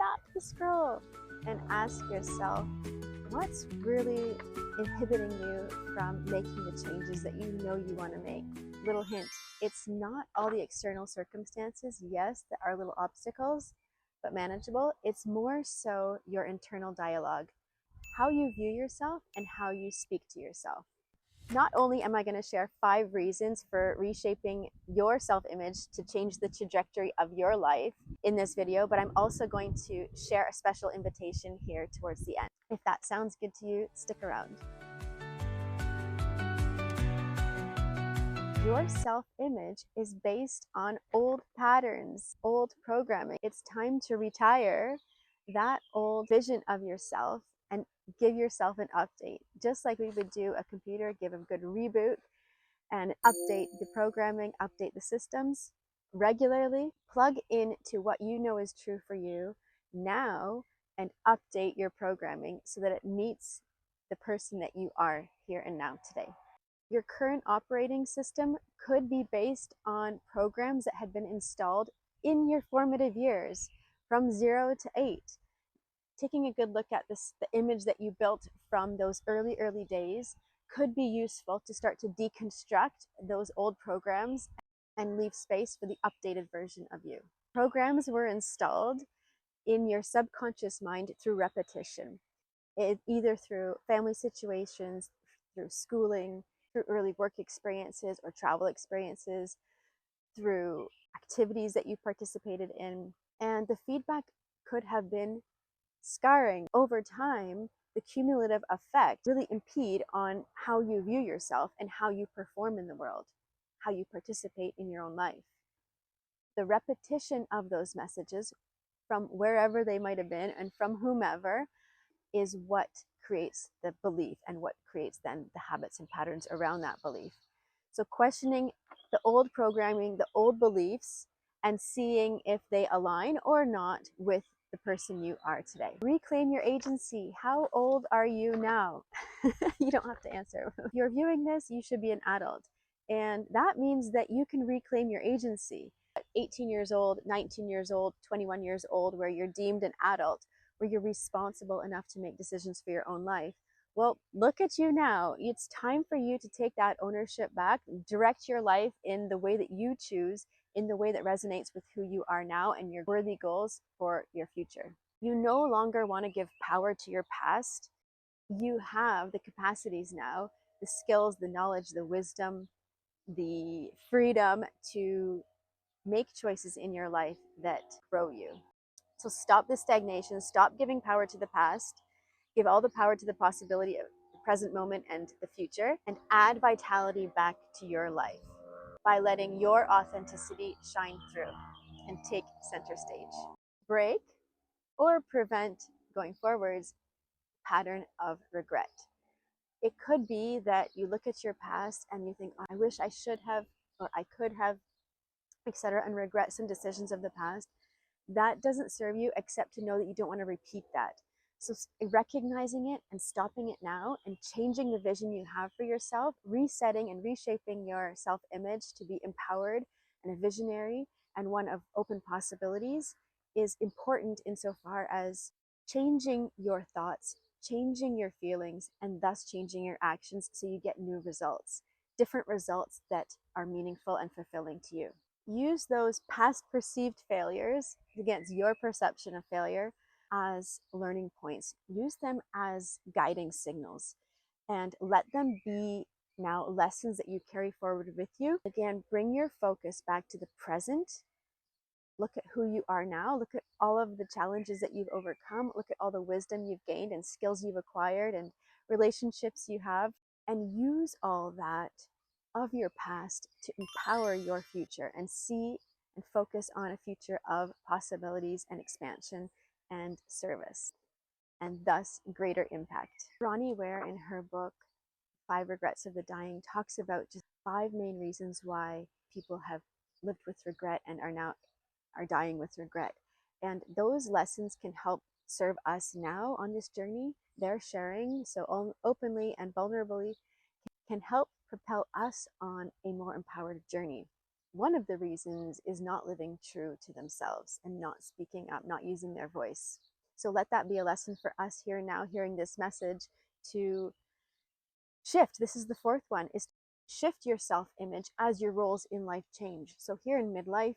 stop the scroll and ask yourself, what's really inhibiting you from making the changes that you know you want to make? Little hint, it's not all the external circumstances, yes, that are little obstacles, but manageable. It's more so your internal dialogue, how you view yourself and how you speak to yourself. Not only am I going to share 5 reasons for reshaping your self-image to change the trajectory of your life in this video, but I'm also going to share a special invitation here towards the end. If that sounds good to you, stick around. Your self-image is based on old patterns, old programming. It's time to retire that old vision of yourself and give yourself an update. Just like we would do a computer, give a good reboot and update the programming, update the systems regularly. Plug into what you know is true for you now and update your programming so that it meets the person that you are here and now today. Your current operating system could be based on programs that had been installed in your formative years from 0 to 8. Taking a good look at this, the image that you built from those early days could be useful to start to deconstruct those old programs and leave space for the updated version of you. Programs were installed in your subconscious mind through repetition, either through family situations, through schooling, through early work experiences or travel experiences, through activities that you participated in. And the feedback could have been scarring. Over time, the cumulative effect really impede on how you view yourself and how you perform in the world, how you participate in your own life. The repetition of those messages from wherever they might have been and from whomever is what creates the belief and what creates then the habits and patterns around that belief. So questioning the old programming, the old beliefs, and seeing if they align or not with the person you are today. Reclaim your agency. How old are you now? You don't have to answer. If you're viewing this, you should be an adult. And that means that you can reclaim your agency. At 18 years old, 19 years old, 21 years old, where you're deemed an adult, where you're responsible enough to make decisions for your own life. Well, look at you now. It's time for you to take that ownership back, direct your life in the way that you choose, in the way that resonates with who you are now and your worthy goals for your future. You no longer want to give power to your past. You have the capacities now, the skills, the knowledge, the wisdom, the freedom to make choices in your life that grow you. So stop the stagnation, stop giving power to the past, give all the power to the possibility of the present moment and the future, and add vitality back to your life by letting your authenticity shine through and take center stage. Break or prevent going forwards pattern of regret. It could be that you look at your past and you think, oh, I wish I should have, or I could have, etc., and regret some decisions of the past. That doesn't serve you except to know that you don't want to repeat that. So recognizing it and stopping it now and changing the vision you have for yourself, resetting and reshaping your self-image to be empowered and a visionary and one of open possibilities is important insofar as changing your thoughts, changing your feelings, and thus changing your actions so you get new results, different results that are meaningful and fulfilling to you. Use those past perceived failures against your perception of failure as learning points. Use them as guiding signals and let them be now lessons that you carry forward with you. Again, bring your focus back to the present. Look at who you are now. Look at all of the challenges that you've overcome. Look at all the wisdom you've gained and skills you've acquired and relationships you have, and use all that of your past to empower your future and see and focus on a future of possibilities and expansion and service, and thus greater impact. Bronnie Ware, in her book 5 Regrets of the Dying, talks about just 5 main reasons why people have lived with regret and are dying with regret. And those lessons can help serve us now on this journey. Their sharing so openly and vulnerably can help propel us on a more empowered journey. one of the reasons is not living true to themselves and not speaking up, not using their voice. So let that be a lesson for us here now, hearing this message, to shift. This is the fourth one, is shift your self-image as your roles in life change. So here in midlife,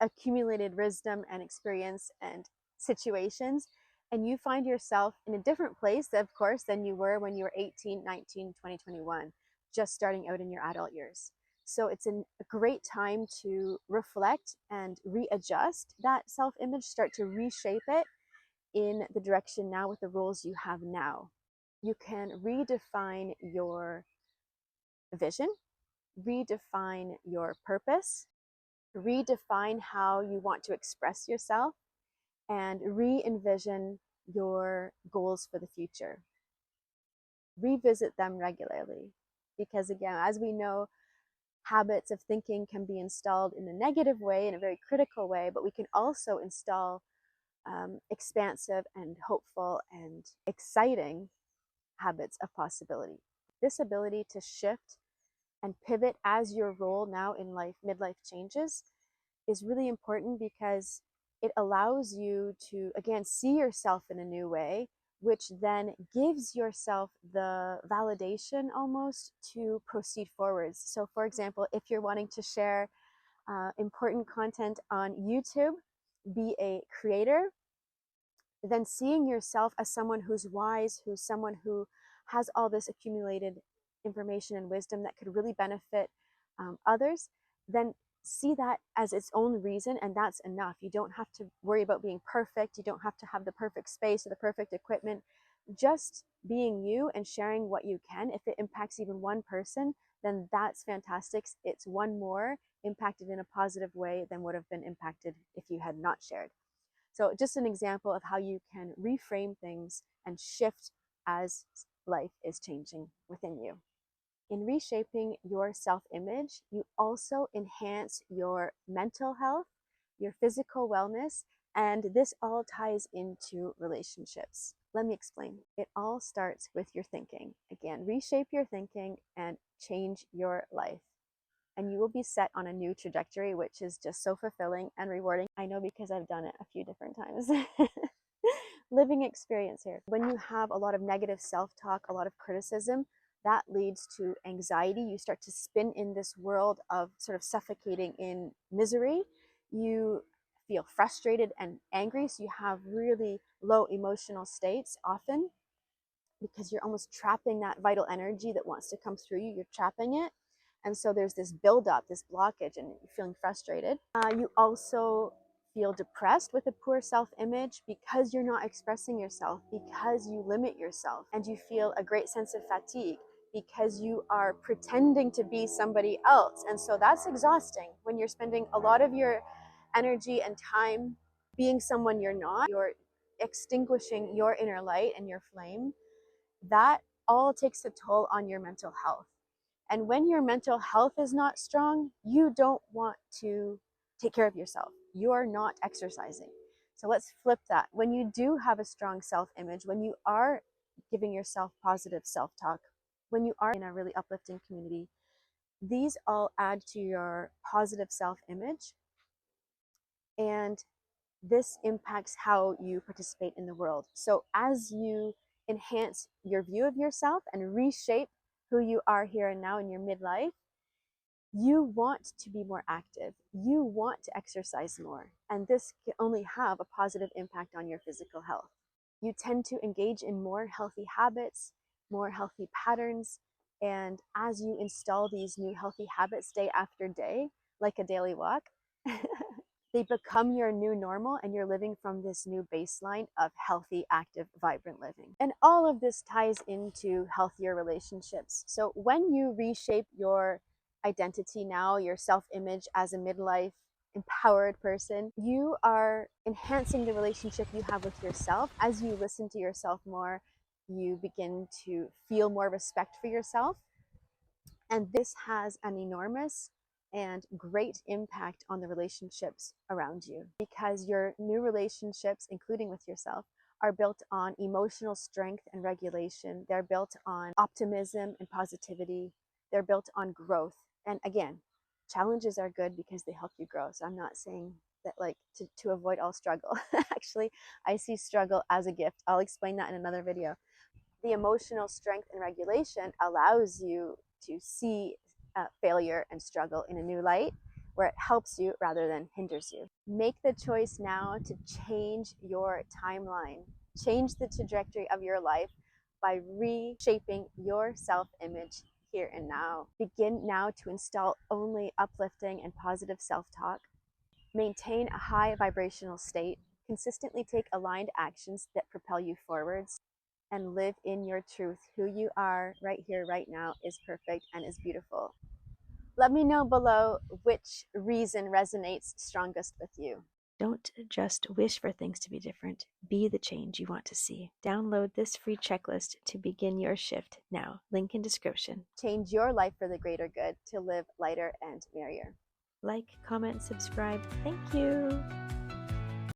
accumulated wisdom and experience and situations, and you find yourself in a different place, of course, than you were when you were 18, 19, 20, 21, just starting out in your adult years. So it's a great time to reflect and readjust that self-image, start to reshape it in the direction now with the roles you have now. You can redefine your vision, redefine your purpose, redefine how you want to express yourself, and re-envision your goals for the future. Revisit them regularly, because again, as we know, habits of thinking can be installed in a negative way, in a very critical way, but we can also install expansive and hopeful and exciting habits of possibility. This ability to shift and pivot as your role now in life, midlife changes, is really important, because it allows you to, again, see yourself in a new way, which then gives yourself the validation almost to proceed forwards. So for example, if you're wanting to share important content on YouTube, be a creator, then seeing yourself as someone who's wise, who's someone who has all this accumulated information and wisdom that could really benefit others, then see that as its own reason, and that's enough. You don't have to worry about being perfect. You don't have to have the perfect space or the perfect equipment. Just being you and sharing what you can, if it impacts even one person, then that's fantastic. It's one more impacted in a positive way than would have been impacted if you had not shared. So just an example of how you can reframe things and shift as life is changing within you. In reshaping your self-image, you also enhance your mental health, your physical wellness, and this all ties into relationships. Let me explain. It all starts with your thinking. Again, reshape your thinking and change your life, and you will be set on a new trajectory, which is just so fulfilling and rewarding. I know, because I've done it a few different times. Living experience here. When you have a lot of negative self-talk, a lot of criticism, that leads to anxiety. You start to spin in this world of sort of suffocating in misery. You feel frustrated and angry, so you have really low emotional states often, because you're almost trapping that vital energy that wants to come through you. You're trapping it. And so there's this buildup, this blockage, and you're feeling frustrated. You also feel depressed with a poor self-image, because you're not expressing yourself, because you limit yourself, and you feel a great sense of fatigue because you are pretending to be somebody else. And so that's exhausting when you're spending a lot of your energy and time being someone you're not. You're extinguishing your inner light and your flame. That all takes a toll on your mental health. And when your mental health is not strong, you don't want to take care of yourself. You're not exercising. So let's flip that. When you do have a strong self-image, when you are giving yourself positive self-talk, when you are in a really uplifting community, these all add to your positive self-image, and this impacts how you participate in the world. So as you enhance your view of yourself and reshape who you are here and now in your midlife, you want to be more active. You want to exercise more. And this can only have a positive impact on your physical health. You tend to engage in more healthy habits, more healthy patterns. And as you install these new healthy habits day after day, like a daily walk, they become your new normal, and you're living from this new baseline of healthy, active, vibrant living. And all of this ties into healthier relationships. So when you reshape your identity now, your self-image as a midlife empowered person, you are enhancing the relationship you have with yourself. As you listen to yourself more, you begin to feel more respect for yourself. And this has an enormous and great impact on the relationships around you, because your new relationships, including with yourself, are built on emotional strength and regulation. They're built on optimism and positivity. They're built on growth. And again, Challenges are good because they help you grow. So I'm not saying that like to avoid all struggle. Actually, I see struggle as a gift. I'll explain that in another video. The emotional strength and regulation allows you to see failure and struggle in a new light, where it helps you rather than hinders you. Make the choice now to change your timeline, change the trajectory of your life by reshaping your self-image here and now. Begin now to install only uplifting and positive self-talk. Maintain a high vibrational state. Consistently take aligned actions that propel you forwards, and live in your truth. Who you are right here, right now is perfect and is beautiful. Let me know below which reason resonates strongest with you. Don't just wish for things to be different. Be the change you want to see. Download this free checklist to begin your shift now. Link in description. Change your life for the greater good to live lighter and merrier. Like, comment, subscribe. Thank you.